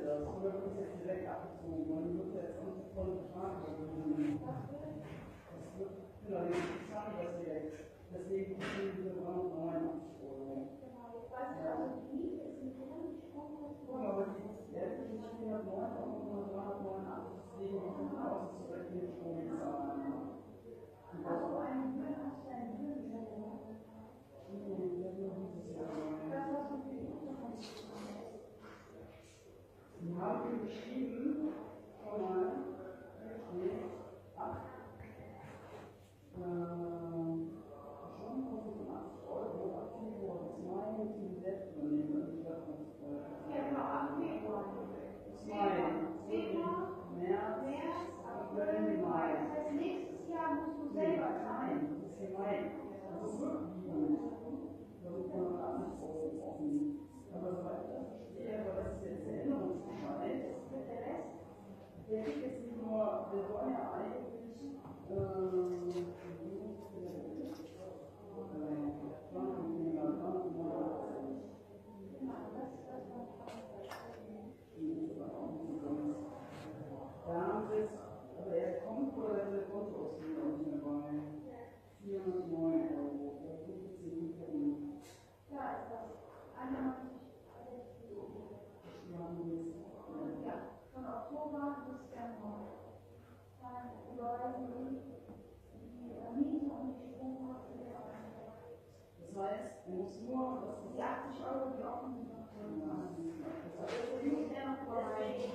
das. Oder wird es jetzt direkt abgezogen? Man wird jetzt uns voll Betrag überwiesen. Das wird allerdings bezahlt das direkt. Deswegen kriegen diese 389 Euro. Ja, aber die Geld ist nicht 409 Euro, sondern 389. Deswegen geht davon aus, dass wir direkt den Strom bezahlen. Also einen Müll hast du einen Müll gesagt? Nee, das wird dieses Jahr sein. Das hast du viel Sie haben geschrieben, schon mal, schon 85 Euro ab Februar 2 müssen Sie selbst übernehmen. Ja, genau, ab Februar. 2, März, April, Mai. Das heißt, nächstes Jahr musst du selber zahlen. Das ist hier Mai. Das ist rückliegend. Da muss man 80 Euro offen. Aber soweit ich das verstehe, weil das ist jetzt der Erinnerungsbescheid. Der kriegt jetzt nicht nur, der soll ja eigentlich da haben sie jetzt, aber er kommt oder der Kontoauszüge nicht mehr bei 409 Euro. Da gibt es den Termin. Ja, ist das 91. Ja, von Oktober bis Januar. Dann überweisen die Miete und die Stromkosten. Das heißt, er muss nur, das ist die 80 Euro, die offen sind. Das muss er noch überweisen.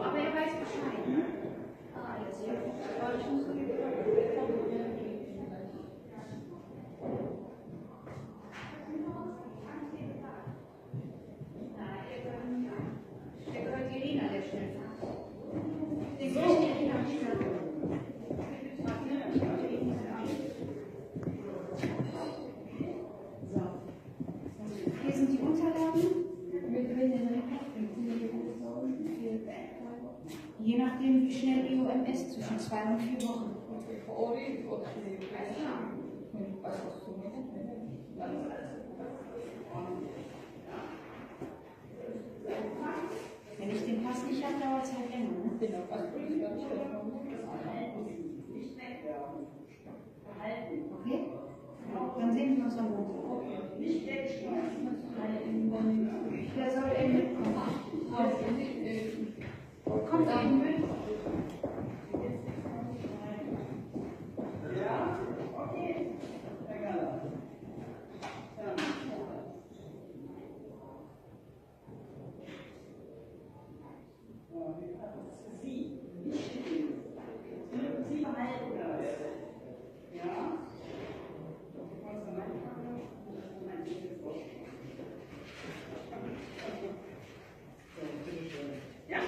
Aber er weiß Bescheid, ne? Alles der gehört Irina, der Schnellfahrer. Den gehört Irina So. Hier sind die Unterlagen. Je nachdem, wie schnell IOMS zwischen 2 und 4 Wochen. Wenn ich den Pass nicht habe, dauert es halt länger. Ne? Okay? Dann sehen wir uns am Montag. Wer soll denn mitkommen? Kommt ein mit. Ja, okay. Sie behalten das. Ja. Ja.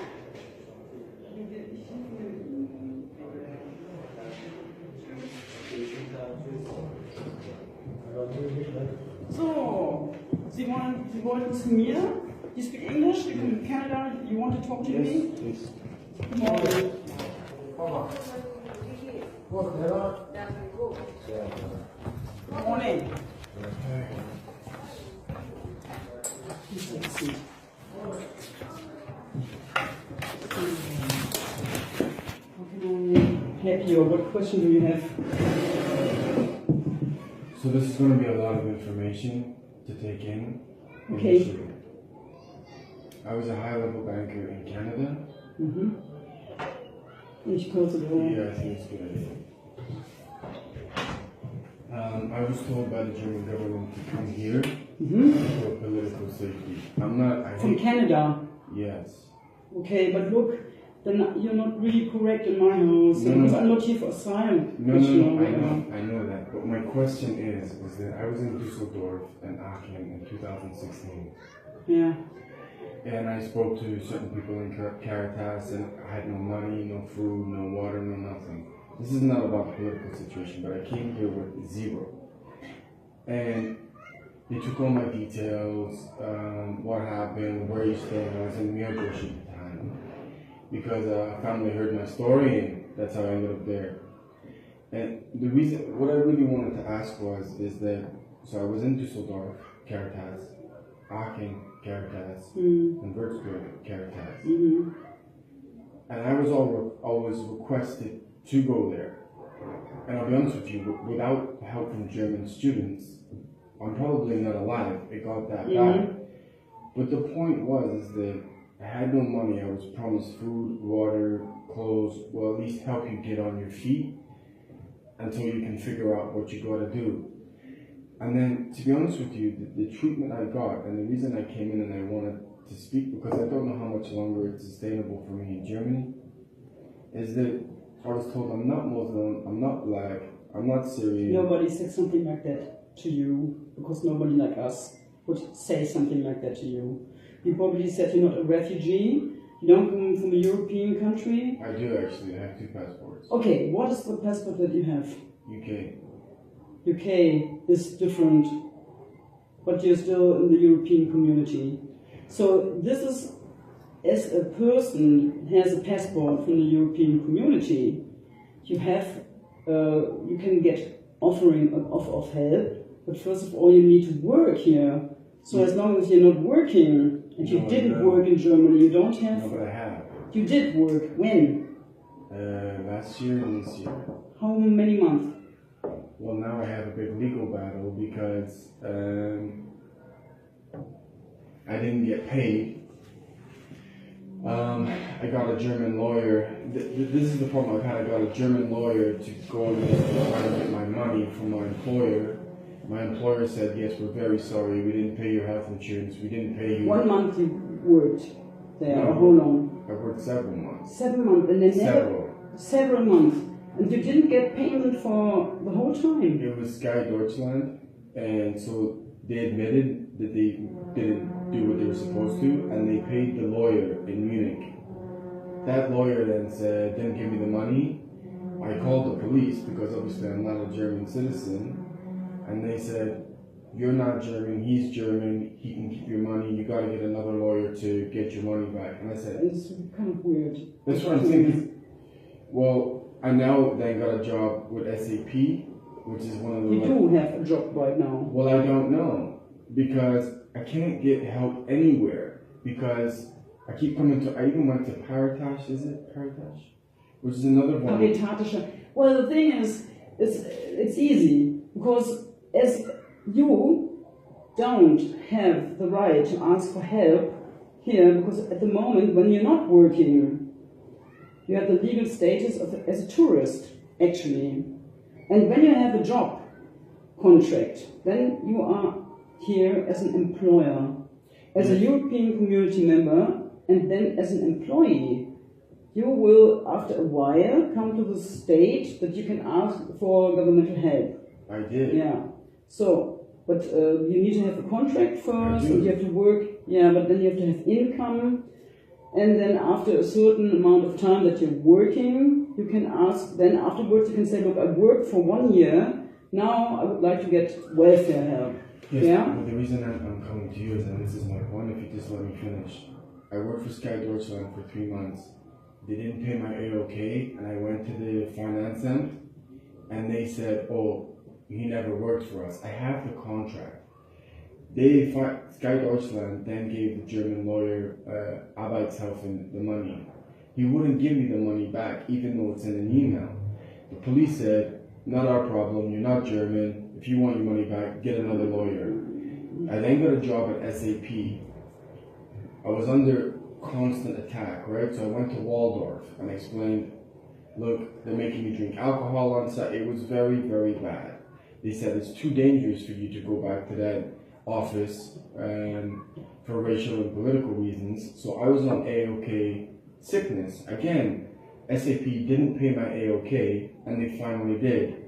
So, Sie wollten zu mir. You speak English? You come from Canada. You want to talk to me? Yes. Good morning. Good morning. Help you. What question do you have? So this is going to be a lot of information to take in. Okay. Initially. I was a high-level banker in Canada. Mm-hmm. Which goes Yeah, I think it's a good idea. I was told by the German government to come here for political safety. From Canada? Yes. Okay, but look, then you're not really correct in my house, because I'm not here for asylum. No, I know that. But my question is that I was in Düsseldorf and Aachen in 2016. Yeah. And I spoke to certain people in Caritas, and I had no money, no food, no water, no nothing. This is not about the political situation, but I came here with zero. And they took all my details, what happened, where you staying. I was in Mirgos at the time. Because a family heard my story, and that's how I ended up there. And the reason, what I really wanted to ask is that, so I was in Düsseldorf, Caritas, Aachen, Caritas, and Würzburg, Caritas. And I was always requested to go there. And I'll be honest with you, without help from German students, I'm probably not alive. It got that bad. But the point was that I had no money. I was promised food, water, clothes, well, at least help you get on your feet until you can figure out what you got to do. And then, to be honest with you, the treatment I got, and the reason I came in and I wanted to speak, because I don't know how much longer it's sustainable for me in Germany, is that I was told I'm not Muslim, I'm not black, I'm not Syrian. Nobody said something like that to you, because nobody like us would say something like that to you. You probably said you're not a refugee, you don't come from a European country. I do actually, I have 2 passports. Okay, what is the passport that you have? UK. UK is different, but you're still in the European community. So this is as a person has a passport from the European community, you have, you can get offering of help, but first of all you need to work here. So as long as you're not working, and you didn't work in Germany, you don't have... No, but I have. You did work. When? Last year and this year. How many months? Well, now I have a big legal battle because I didn't get paid. I got a German lawyer. This is the problem I've had. I got a German lawyer to go and try to get my money from my employer. My employer said, yes, we're very sorry. We didn't pay your health insurance. We didn't pay you. 1 month you worked there, No, or how long? I worked 7 months. 7 months, and then several months. And you didn't get payment for the whole time? It was Sky Deutschland, and so they admitted that they didn't do what they were supposed to, and they paid the lawyer in Munich. That lawyer then said, didn't give me the money. I called the police because obviously I'm not a German citizen, and they said, you're not German, he's German, he can keep your money, you gotta get another lawyer to get your money back. And I said, it's kind of weird. That's what I'm saying. Well, I now then got a job with SAP, which is one of the... You do have a job right now. Well, I don't know, because I can't get help anywhere, because I keep coming to... I even went to Caritas, is it Caritas? Which is another one. Caritatische. Well, the thing is, it's easy, because as you don't have the right to ask for help here, because at the moment when you're not working, you have the legal status as a tourist, actually. And when you have a job contract, then you are here as an employer, as a European community member, and then as an employee. You will, after a while, come to the stage that you can ask for governmental help. I did. Yeah. So, but you need to have a contract first, and you have to work. Yeah, but then you have to have income. And then after a certain amount of time that you're working, you can ask, then afterwards you can say, look, I worked for 1 year, now I would like to get welfare help. Yes, yeah? But the reason I'm coming to you is, and this is my point, if you just let me finish. I worked for Sky Deutschland for 3 months. They didn't pay my AOK, and I went to the Finanzamt, and they said, oh, he never worked for us. I have the contract. Sky Deutschland then gave the German lawyer Arbeitshilfen the money. He wouldn't give me the money back, even though it's in an email. The police said, not our problem, you're not German, if you want your money back, get another lawyer. I then got a job at SAP. I was under constant attack, right? So I went to Waldorf and explained, look, they're making me drink alcohol on site. It was very, very bad. They said it's too dangerous for you to go back to that office for racial and political reasons. So I was on AOK sickness. Again, SAP didn't pay my AOK, and they finally did.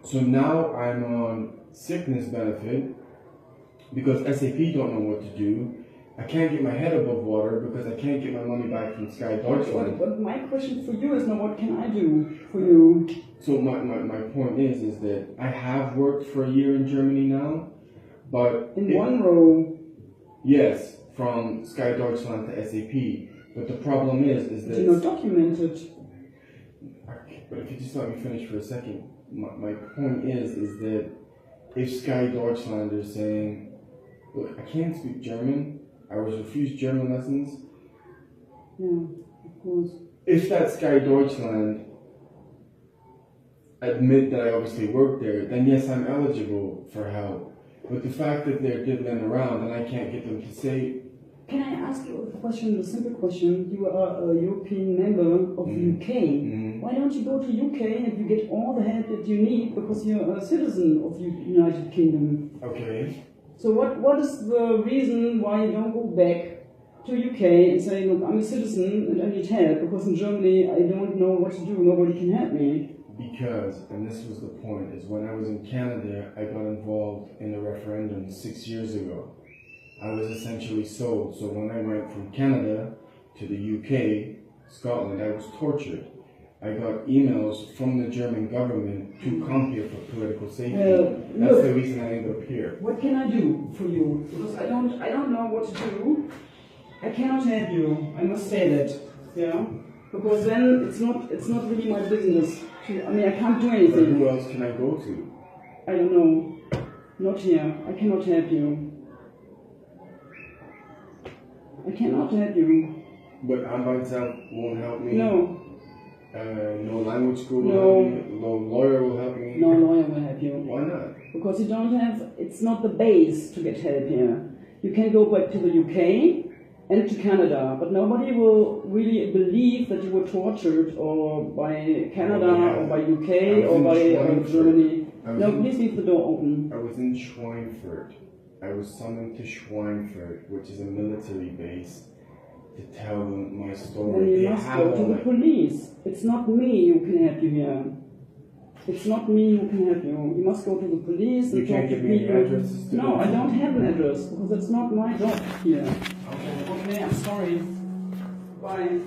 So now I'm on sickness benefit because SAP don't know what to do. I can't get my head above water because I can't get my money back from Sky Deutschland. But my question for you is now, what can I do for you? So my point is that I have worked for a year in Germany now, but... In one row? Yes, from Sky Deutschland to SAP. But the problem is that... You're not documented. But if you just let me finish for a second, my point is that if Sky Deutschland is saying, look, I can't speak German, I was refused German lessons. Yeah, of course. If that Sky Deutschland admit that I obviously worked there, then yes, I'm eligible for help. But the fact that they're diddling around and I can't get them to say... Can I ask you a question, a simple question? You are a European member of the UK. Why don't you go to UK and you get all the help that you need because you're a citizen of the United Kingdom? Okay. So what is the reason why you don't go back to UK and say, look, I'm a citizen and I need help because in Germany I don't know what to do, nobody can help me? Because, and this was the point, is when I was in Canada, I got involved in a referendum 6 years ago. I was essentially sold. So when I went from Canada to the UK, Scotland, I was tortured. I got emails from the German government to come here for political safety. That's the reason I ended up here. What can I do for you? Because I don't know what to do. I cannot help you. I must say that. Yeah, because then it's not really my business. I mean, I can't do But anything. who else can I go to? I don't know. Not here. I cannot help you. I cannot help you. But I myself won't help me. No. No language school will No. help me. No lawyer will help me. No lawyer will help you. Why not? Because you don't have, it's not the base to get help here. You can go back to the UK and to Canada, but nobody will really believe that you were tortured or by Canada or by UK or by Germany. No, please leave the door open. I was in Schweinfurt. I was summoned to Schweinfurt, which is a military base, to tell them my story. Then you must go to the police. It's not me who can help you here. It's not me who can help you. You must go to the police and You can't talk to give me people. any addresses to No, them? I don't have an address because it's not my job here. Okay. Okay, I'm sorry. Bye.